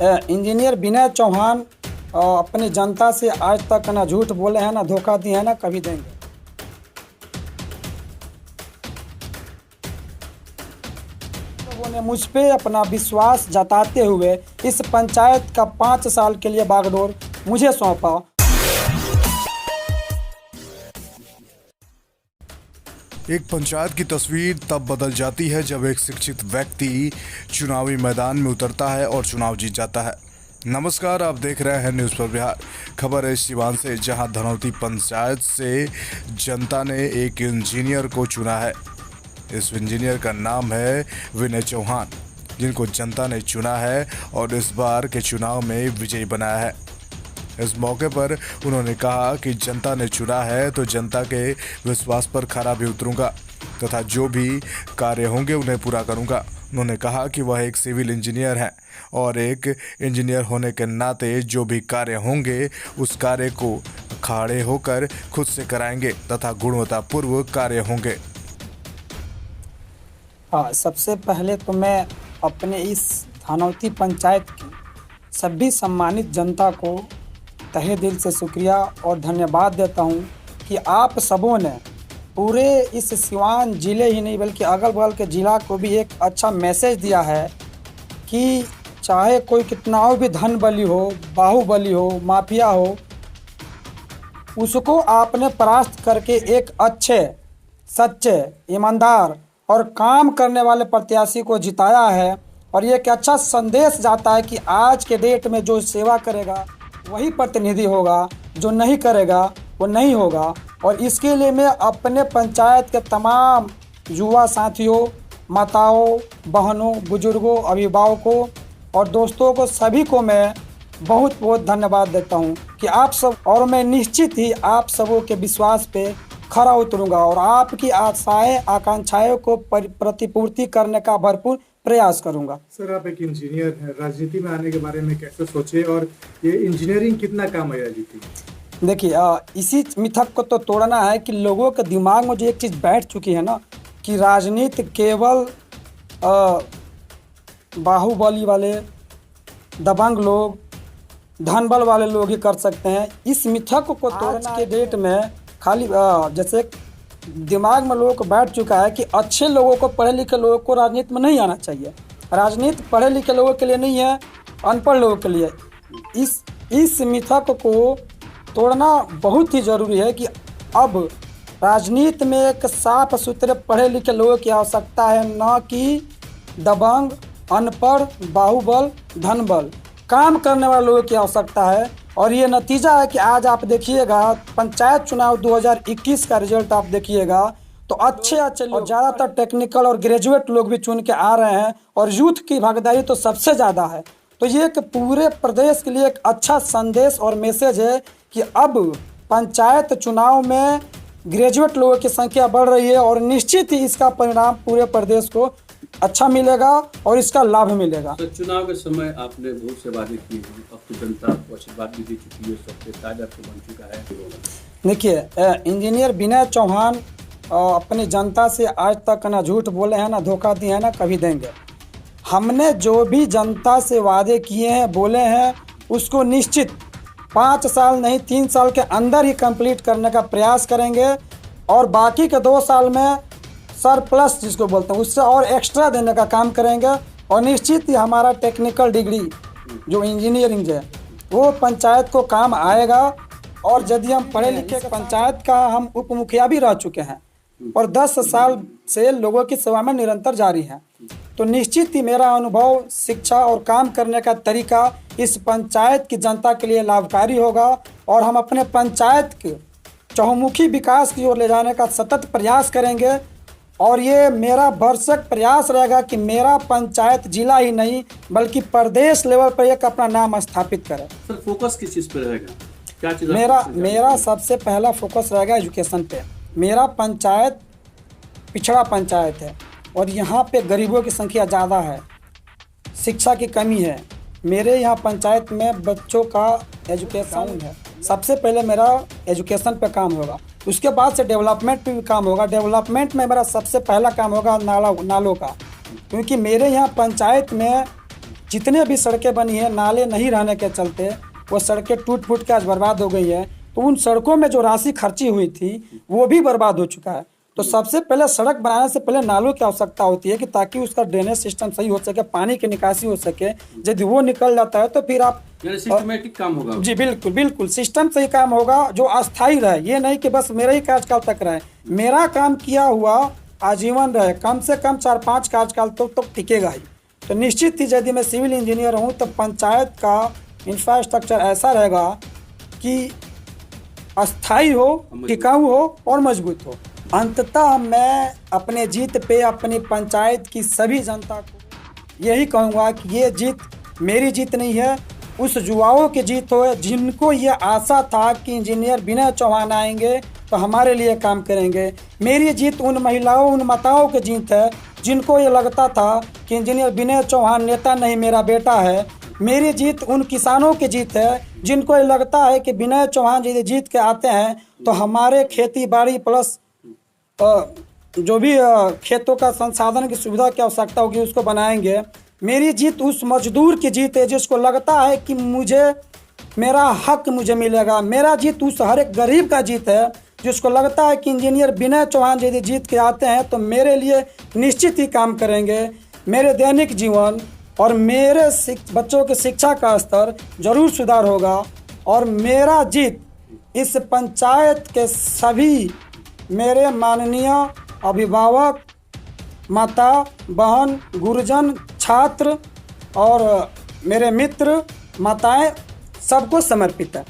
Engineer विनय चौहान अपनी जनता से आज तक ना झूठ बोले हैं, ना धोखा दिए हैं, ना कभी देंगे। लोगों ने मुझ पे अपना विश्वास जताते हुए इस पंचायत का 5 साल के लिए बागडोर मुझे सौंपा। एक पंचायत की तस्वीर तब बदल जाती है जब एक शिक्षित व्यक्ति चुनावी मैदान में उतरता है और चुनाव जीत जाता है। नमस्कार, आप देख रहे हैं न्यूज़ पर बिहार। खबर है सिवान से, जहां धनौती पंचायत से जनता ने एक इंजीनियर को चुना है। इस इंजीनियर का नाम है विनय चौहान, जिनको जनता ने चुना है और इस बार के चुनाव में विजयी बनाया है। इस मौके पर उन्होंने कहा कि जनता ने चुना है तो जनता के विश्वास पर खरा भी उतरूंगा तथा जो भी कार्य होंगे उन्हें पूरा करूंगा। उन्होंने कहा कि वह एक सिविल इंजीनियर हैं और एक इंजीनियर होने के नाते जो भी कार्य होंगे उस कार्य को खड़े होकर खुद से कराएंगे तथा गुणवत्तापूर्व कार्य होंगे। सबसे पहले तो मैं अपने इस धनौती पंचायत की सभी सम्मानित जनता को तहे दिल से शुक्रिया और धन्यवाद देता हूं कि आप सबों ने पूरे इस सिवान ज़िले ही नहीं बल्कि अगल बगल के ज़िला को भी एक अच्छा मैसेज दिया है कि चाहे कोई कितना भी धन बली हो, बाहुबली हो, माफिया हो, उसको आपने परास्त करके एक अच्छे, सच्चे, ईमानदार और काम करने वाले प्रत्याशी को जिताया है। और ये एक अच्छा संदेश जाता है कि आज के डेट में जो सेवा करेगा वही प्रतिनिधि होगा, जो नहीं करेगा वो नहीं होगा। और इसके लिए मैं अपने पंचायत के तमाम युवा साथियों, माताओं, बहनों, बुजुर्गों, अभिभावकों और दोस्तों को सभी को मैं बहुत बहुत धन्यवाद देता हूं कि आप सब, और मैं निश्चित ही आप सबों के विश्वास पे खरा उतरूंगा और आपकी आशाएं आकांक्षाओं को प्रतिपूर्ति करने का भरपूर प्रयास करूंगा। सर, आप एक इंजीनियर हैं, राजनीति में आने के बारे में कैसे सोचे और ये इंजीनियरिंग कितना काम आया जी? देखिए, इसी मिथक को तो तोड़ना है कि लोगों के दिमाग में जो एक चीज़ बैठ चुकी है ना कि राजनीति केवल बाहुबली वाले, दबंग लोग, धन बल वाले लोग ही कर सकते हैं। इस मिथक को तोड़ना के डेट में खाली जैसे दिमाग में लोगों को बैठ चुका है कि अच्छे लोगों को, पढ़े लिखे लोगों को राजनीति में नहीं आना चाहिए। राजनीति पढ़े लिखे लोगों के लिए नहीं है, अनपढ़ लोगों के लिए। इस मिथक को तोड़ना बहुत ही ज़रूरी है कि अब राजनीति में एक साफ सुथरे पढ़े लिखे लोगों की आवश्यकता है, न कि दबंग, अनपढ़, बाहुबल, धनबल। काम करने वाले लोगों की आवश्यकता है। और ये नतीजा है कि आज आप देखिएगा पंचायत चुनाव 2021 का रिजल्ट आप देखिएगा तो अच्छे लोग, ज़्यादातर टेक्निकल और ग्रेजुएट लोग भी चुन के आ रहे हैं और यूथ की भागीदारी तो सबसे ज़्यादा है। तो ये एक पूरे प्रदेश के लिए एक अच्छा संदेश और मैसेज है कि अब पंचायत चुनाव में ग्रेजुएट लोगों की संख्या बढ़ रही है और निश्चित ही इसका परिणाम पूरे प्रदेश को अच्छा मिलेगा और इसका लाभ मिलेगा। तो चुनाव के समय आपने बहुत से वादे किए हैं, अब तो जनता आपको आशीर्वाद भी दे चुकी है, सबके साथ आपको बन चुका है। देखिए, इंजीनियर विनय चौहान अपनी जनता से आज तक ना झूठ बोले हैं, ना धोखा दिए हैं, ना कभी देंगे। हमने जो भी जनता से वादे किए हैं, बोले हैं, उसको निश्चित 5 साल नहीं 3 साल के अंदर ही कंप्लीट करने का प्रयास करेंगे और बाकी के 2 साल में सरप्लस जिसको बोलते हैं उससे और एक्स्ट्रा देने का काम करेंगे। और निश्चित ही हमारा टेक्निकल डिग्री जो इंजीनियरिंग है वो पंचायत को काम आएगा। और यदि हम पढ़े लिखे पंचायत का हम उप मुखिया भी रह चुके हैं और 10 साल से लोगों की सेवा में निरंतर जारी है, तो निश्चित ही मेरा अनुभव, शिक्षा और काम करने का तरीका इस पंचायत की जनता के लिए लाभकारी होगा। और हम अपने पंचायत के चहुमुखी विकास की ओर ले जाने का सतत प्रयास करेंगे। और ये मेरा भरसक प्रयास रहेगा कि मेरा पंचायत जिला ही नहीं बल्कि प्रदेश लेवल पर एक अपना नाम स्थापित करे। सर, फोकस किस चीज़ पर रहेगा? क्या चीज़? मेरा सबसे पहला फोकस रहेगा एजुकेशन पे। मेरा पंचायत पिछड़ा पंचायत है और यहाँ पे गरीबों की संख्या ज़्यादा है, शिक्षा की कमी है। मेरे यहाँ पंचायत में बच्चों का एजुकेशन है। सबसे पहले मेरा एजुकेशन पे काम होगा, उसके बाद से डेवलपमेंट पे भी काम होगा। डेवलपमेंट में मेरा सबसे पहला काम होगा नालों का, क्योंकि मेरे यहाँ पंचायत में जितने भी सड़कें बनी हैं, नाले नहीं रहने के चलते वो सड़कें टूट फूट के आज बर्बाद हो गई है। तो उन सड़कों में जो राशि खर्ची हुई थी वो भी बर्बाद हो चुका है। तो सबसे पहले सड़क बनाने से पहले नालों की आवश्यकता होती है कि ताकि उसका ड्रेनेज सिस्टम सही हो सके, पानी की निकासी हो सके। यदि वो निकल जाता है तो फिर आप सिस्टमेटिक काम होगा। जी बिल्कुल बिल्कुल, सिस्टम से ही काम होगा जो अस्थायी रहे। ये नहीं कि बस मेरा ही कार्यकाल तक रहे, मेरा काम किया हुआ आजीवन रहे, कम से कम 4-5 कार्यकाल तो टिकेगा ही। तो निश्चित ही यदि मैं सिविल इंजीनियर हूँ तो पंचायत का इंफ्रास्ट्रक्चर ऐसा रहेगा कि अस्थायी हो, टिकाऊ हो और मजबूत हो। अंततः मैं अपने जीत पे अपनी पंचायत की सभी जनता को यही कहूँगा कि ये जीत मेरी जीत नहीं है, उस युवाओं की जीत हो जिनको ये आशा था कि इंजीनियर विनय चौहान आएंगे तो हमारे लिए काम करेंगे। मेरी जीत उन महिलाओं, उन माताओं की जीत है जिनको ये लगता था कि इंजीनियर विनय चौहान नेता नहीं मेरा बेटा है। मेरी जीत उन किसानों की जीत है जिनको ये लगता है कि विनय चौहान यदि जीत के आते हैं तो हमारे खेती बाड़ी प्लस जो भी खेतों का संसाधन की सुविधा की आवश्यकता होगी उसको बनाएंगे। मेरी जीत उस मजदूर की जीत है जिसको लगता है कि मुझे मेरा हक मुझे मिलेगा। मेरा जीत उस हर एक गरीब का जीत है जिसको लगता है कि इंजीनियर विनय चौहान यदि जीत के आते हैं तो मेरे लिए निश्चित ही काम करेंगे। मेरे दैनिक जीवन और मेरे बच्चों की शिक्षा का स्तर जरूर सुधार होगा। और मेरा जीत इस पंचायत के सभी मेरे माननीय अभिभावक, माता, बहन, गुरुजन, छात्र और मेरे मित्र, माताएं सबको समर्पित है।